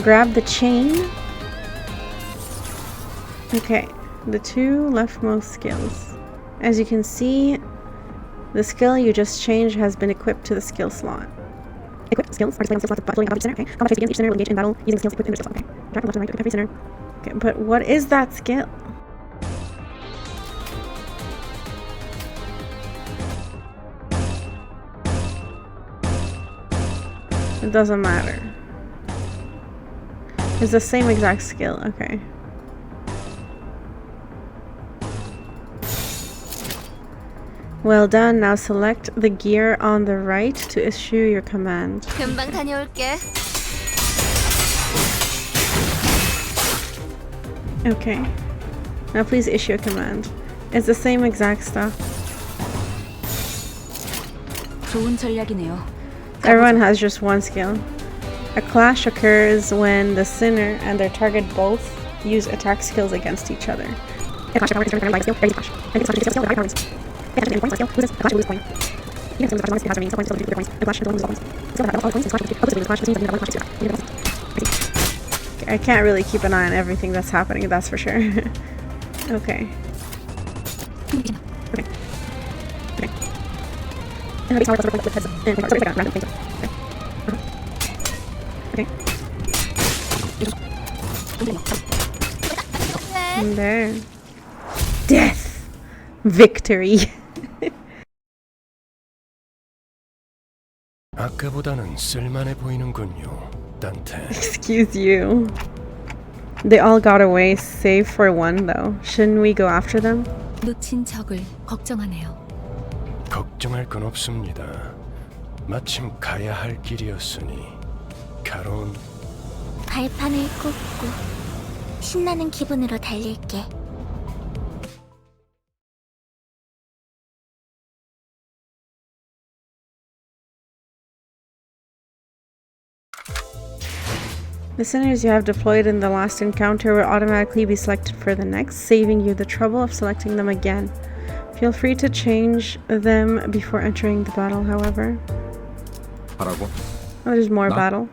Grab the chain. Okay, the 2 leftmost skills. As you can see, the skill you just changed has been equipped to the skill slot. Equip skills are displayed on skill slots floating above each center. Okay. Combat phase begins. Each center will engage in battle using skills equipped in the skill slot. Okay. Drag from left to right to equip every center. Okay, but what is that skill? It doesn't matter. It's the same exact skill. Okay. Well done. Now select the gear on the right to issue your command. 금방 다녀올게. Okay. Now please issue a command. It's the same exact stuff. 좋은 전략이네요. Everyone has just one skill. A clash occurs when the sinner and their target both use attack skills against each other. A clash of power is determined by the skill. There is a clash. And it's a skill that points. The clash of skill loses. A clash loses point. Even if the clash remaining, still points the clash loses points. Skill that all points is clash loses clash means that you have one clash. I can't really keep an eye on everything that's happening, that's for sure. Okay. Okay. And how power with heads up. And sorry, random things. Okay. And there. Death. Victory. 아까보다는 쓸만해 보이는군요, 단테. Excuse you. They all got away, save for one though. Shouldn't we go after them? 놓친 적을 걱정하네요. 걱정할 건 없습니다. 마침 가야 할 길이었으니 가론. 발판을 꽂고 신나는 기분으로 달릴게. The sinners you have deployed in the last encounter will automatically be selected for the next, saving you the trouble of selecting them again. Feel free to change them before entering the battle, however. 하라고? Oh, there's more 나? battle.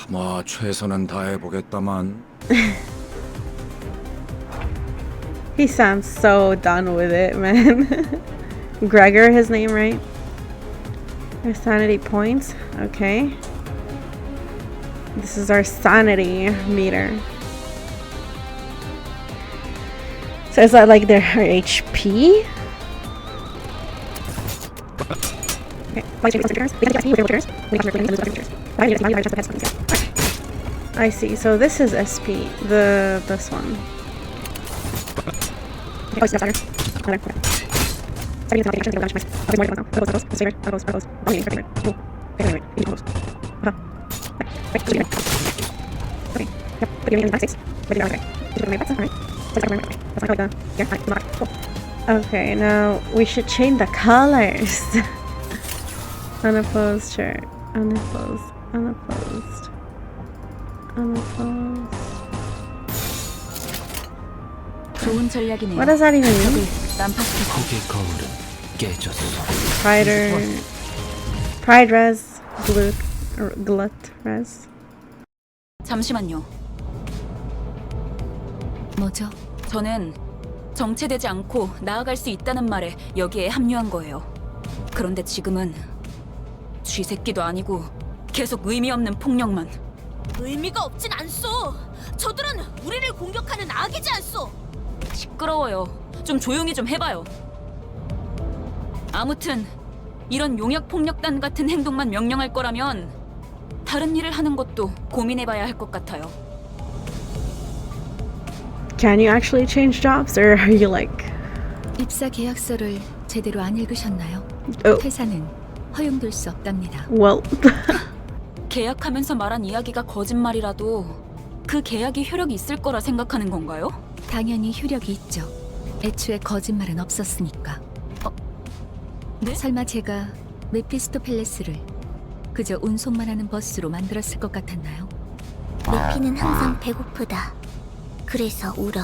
뭐 최선은 다해보겠다만. He sounds so done with it, man. Gregor, his name, right? Our sanity points. Okay. This is our sanity meter. So is that like their HP? I see. So this is SP. This one. Okay, now we should change the colors. Unopposed shirt. Unopposed. Unopposed. Unopposed. 좋은 전략이네요. What does that even mean? 난파시켜. 고개 거울은 깨졌어. Pride res. Glut res. 잠시만요. 뭐죠? 저는 정체되지 않고 나아갈 수 있다는 말에 여기에 합류한 거예요. 그런데 지금은 쥐새끼도 아니고 계속 의미 없는 폭력만. 의미가 없진 않소. 저들은 우리를 공격하는 악이지 않소. 시끄러워요. 좀 조용히 좀 해봐요. 아무튼 이런 용역 폭력단 같은 행동만 명령할 거라면 다른 일을 하는 것도 고민해봐야 할 것 같아요. Can you actually change jobs, or are you like? 입사 계약서를 제대로 안 읽으셨나요? Oh. 회사는 허용될 수 없답니다. Well. 계약하면서 말한 이야기가 거짓말이라도 그 계약이 효력이 있을 거라 생각하는 건가요? 당연히 효력이 있죠. 애초에 거짓말은 없었으니까. 네? 설마 제가 메피스토펠레스를 그저 운송만 하는 버스로 만들었을 것 같았나요? 메피는 항상 배고프다. 그래서 울어.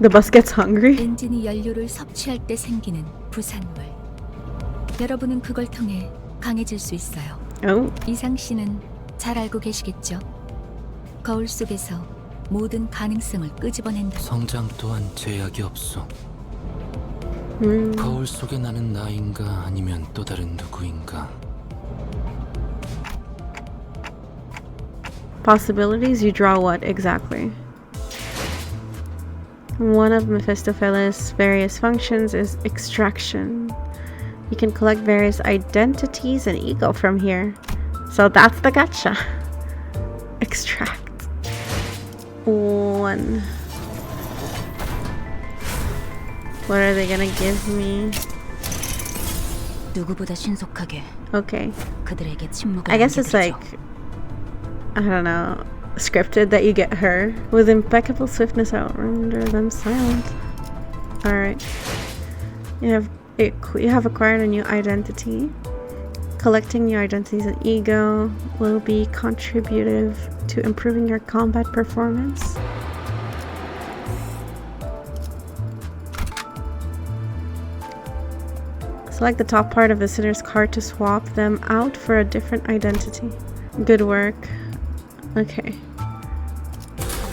The bus gets hungry? 엔진이 연료를 섭취할 때 생기는 부산물. 여러분은 그걸 통해 강해질 수 있어요. Oh. 이상 씨는 잘 알고 계시겠죠? 거울 속에서 모든 가능성을 끄집어낸다. 성장 또한 제약이 없어. 거울 속에 나는 나인가 아니면 또 다른 누구인가. Possibilities? You draw what exactly? One of Mephistopheles' various functions is extraction. You can collect various identities and ego from here. So that's the gacha. Extract. 1. What are they gonna give me? 누구보다 신속하게 Okay. 그들에게 침묵을 I guess it's like, I don't know, scripted that you get her. With impeccable swiftness, I'll render them silent. Alright. You have acquired a new identity. Collecting new identities and ego will be contributive to improving your combat performance. Select the top part of a visitor's card to swap them out for a different identity. Good work. Okay.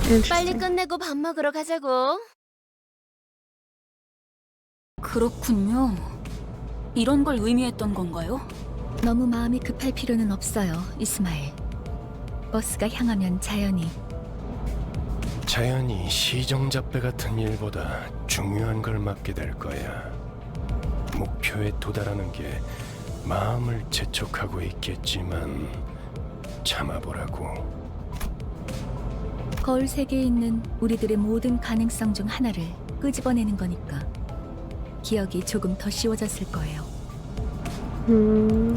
빨리 Interesting. 끝내고 밥 먹으러 가자고. 그렇군요. 이런 걸 의미했던 건가요? 너무 마음이 급할 필요는 없어요, 이스마일. 버스가 향하면 자연히 시정잡배 같은 일보다 중요한 걸 맡게 될 거야. 목표에 도달하는 게 마음을 재촉하고 있겠지만 참아보라고. 거울 세계에 있는 우리들의 모든 가능성 중 하나를 끄집어내는 거니까 기억이 조금 더 쉬워졌을 거예요.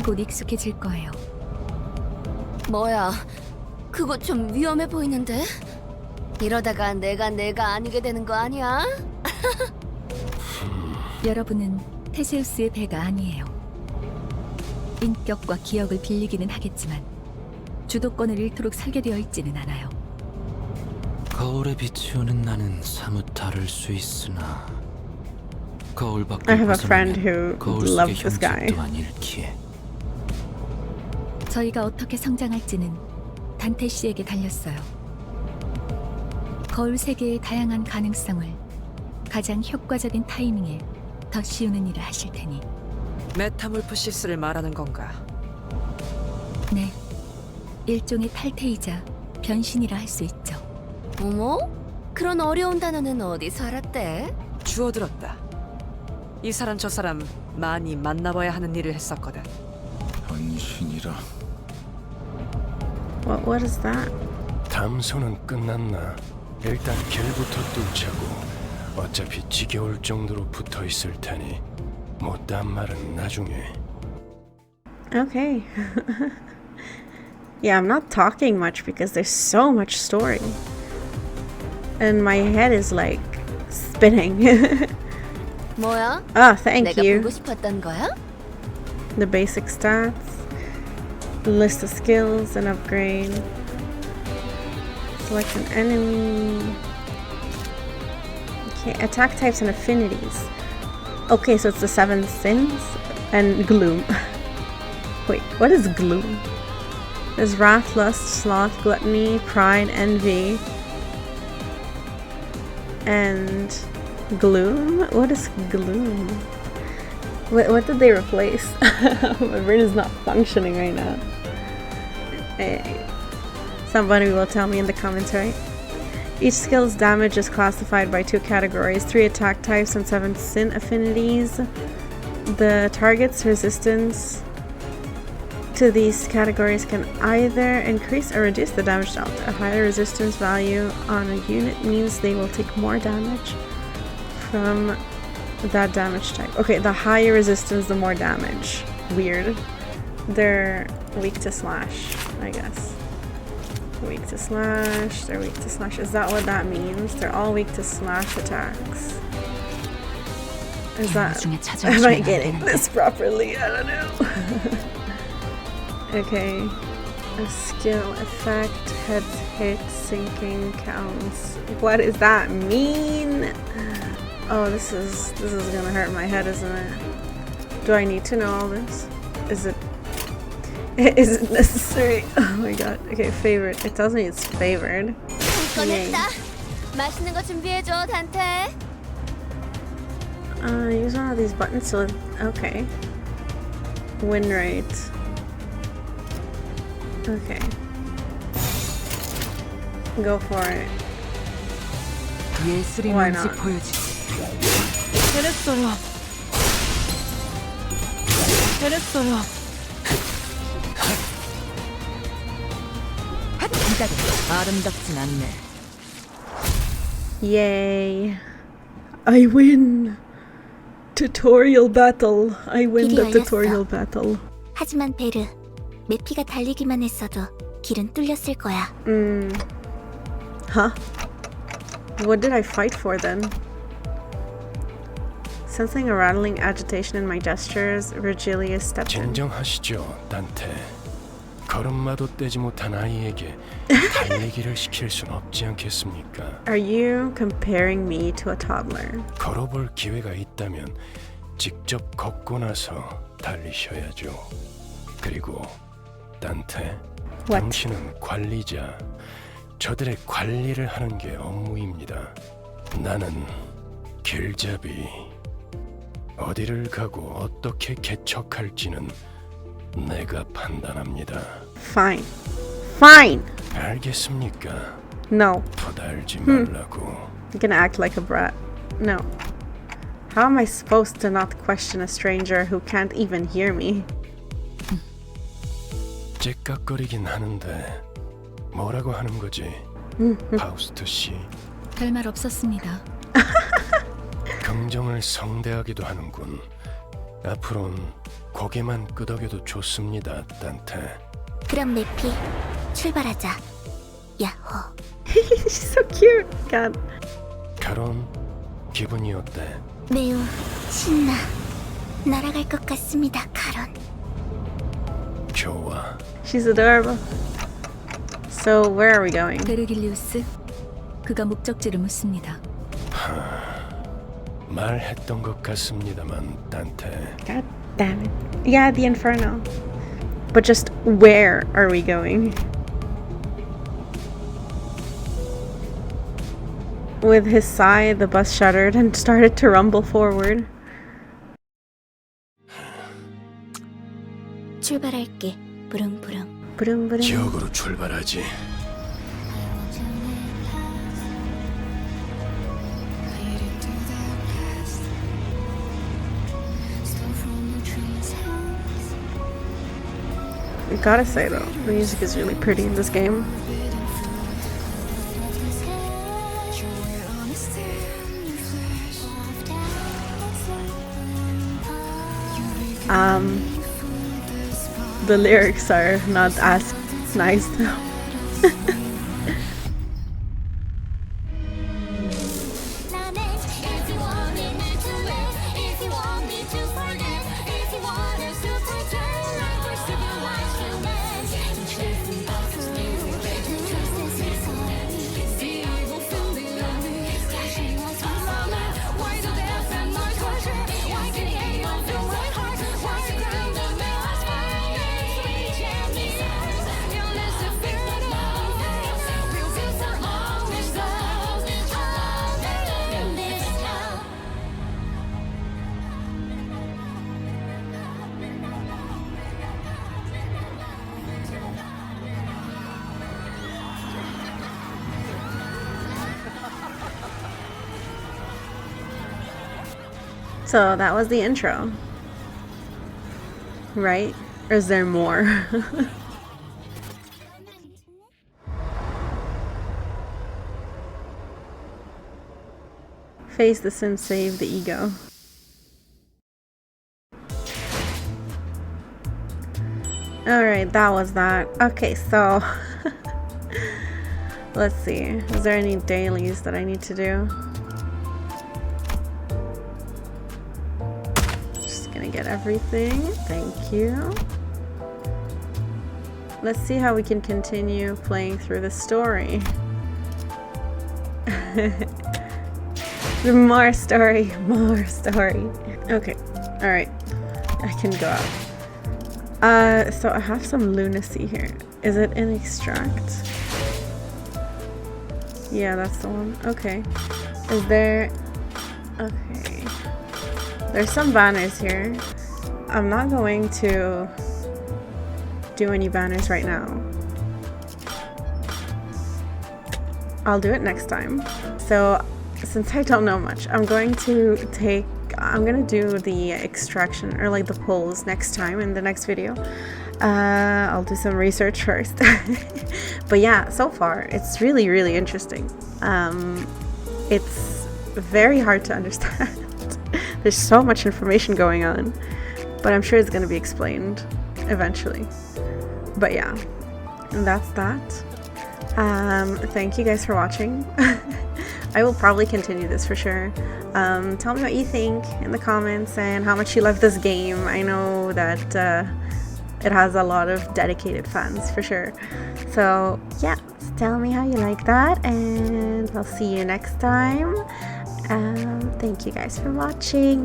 곧 익숙해질 거예요. 뭐야? 그거 좀 위험해 보이는데? 이러다가 내가 아니게 되는 거 아니야? 여러분은 테세우스의 배가 아니에요. 인격과 기억을 빌리기는 하겠지만 주도권을 잃도록 설계되어 있지는 않아요. 거울에 비치오는 나는 사뭇 다를 수 있으나 거울 I 밖을 have a friend 벗어나면 who 거울 속의 loves this guy. 형질 또한 잃기에. 저희가 어떻게 성장할지는 단테 씨에게 달렸어요. 거울 세계의 다양한 가능성을 가장 효과적인 타이밍에 더 씌우는 일을 하실 테니. 메타몰프시스를 말하는 건가? 네, 일종의 탈퇴이자 변신이라 할 수 있죠. 어머? 그런 어려운 단어는 어디서 알았대? 주워들었다. 이 사람 저 사람 많이 만나봐야 하는 일을 했었거든. 변신이라. What is that? 담소는 끝났나? 일단 길부터 뚫자고. 어차피 지겨울 정도로 붙어 있을 테니 못단 말은 나중에. Okay. Yeah, I'm not talking much because there's so much story. And my head is like spinning. 뭐야? Oh, thank 내가 you. 보고 싶었던 거야? The basic stats, list of skills and upgrade, select an enemy. Okay, attack types and affinities. Okay, so it's the 7 sins and gloom. Wait, what is gloom? There's wrath, lust, sloth, gluttony, pride, envy, and gloom? What is gloom? What did they replace? My brain is not functioning right now. Hey, somebody will tell me in the comments, right? Each skill's damage is classified by 2 categories, 3 attack types and 7 sin affinities. The target's resistance to these categories can either increase or reduce the damage dealt. A higher resistance value on a unit means they will take more damage from that damage type. Okay, the higher resistance, the more damage. Weird. They're weak to slash, I guess. Weak to slash, they're weak to slash. Is that what that means? They're all weak to slash attacks. Is that... Am I getting this properly? I don't know. Okay. A skill effect, heads hit, sinking counts. What does that mean? Oh, this is gonna hurt my head, isn't it? Do I need to know all this? Is it necessary? Oh my god. Okay, favorite. It tells me it's favored. Yay. 맛있는 거 준비해줘, 단테. Use one of these buttons to... Okay. Win rate. Okay. Go for it. Why not? Yay. I win. Tutorial battle. I win the 길이 tutorial 열렸어. battle. 하지만 베르, 메피가 달리기만 했어도 길은 뚫렸을 거야. Huh? What did I fight for then? Sensing a rattling agitation in my gestures, Virgilius stepped in. 진정하시죠, 단테. 걸음마도 떼지 못한 아이에게 달리기를 시킬 순 없지 않겠습니까? Are you comparing me to a toddler? 걸어볼 기회가 있다면 직접 걷고 나서 달리셔야죠. 그리고 단테, What? 당신은 관리자. 저들의 관리를 하는 게 업무입니다. 나는 길잡이. 어디를 가고 어떻게 개척할지는 내가 판단합니다. Fine. Fine! 알겠습니까? No. 토달지 말라고. You're gonna act like a brat. No. How am I supposed to not question a stranger who can't even hear me? 째깍거리긴 하는데 뭐라고 하는 거지? 파우스트 씨. 별말 없었습니다. 긍정을 성대하기도 하는군. 앞으론 고개만 끄덕여도 좋습니다, 단테. 그럼 매피, 출발하자. 야호. She's so cute. God. 가론, 기분이 어때? 매우 신나. 날아갈 것 같습니다, 가론. 좋아. She's adorable. So where are we going? 베르길리우스, 그가 목적지를 묻습니다. 말했던 것 같습니다만, 단테. God damn it. Yeah, the Inferno. But just where are we going? With his sigh, the bus shuddered and started to rumble forward. 출발할게. 부릉부릉. 부릉부릉. 지역으로 출발하지. I gotta say though, the music is really pretty in this game. The lyrics are not as nice though. So that was the intro, right? Or is there more? Face the sin, save the ego. Alright, that was that. Okay, so let's see. Is there any dailies that I need to do? Get everything. Thank you. Let's see how we can continue playing through the story. More story, more story. Okay, all right. I can go out. So I have some lunacy here. Is it in extract? Yeah, that's the one. Okay. Is there? Okay. There's some banners here. I'm not going to do any banners right now. I'll do it next time. So since I don't know much, I'm gonna do the extraction or like the polls next time in the next video. I'll do some research first. But yeah, so far it's really interesting. It's very hard to understand. There's so much information going on, but I'm sure it's going to be explained eventually. But yeah, and that's that. Thank you guys for watching. I will probably continue this for sure. Tell me what you think in the comments and how much you love this game. I know that it has a lot of dedicated fans for sure. So yeah, tell me how you like that, and I'll see you next time. Thank you guys for watching.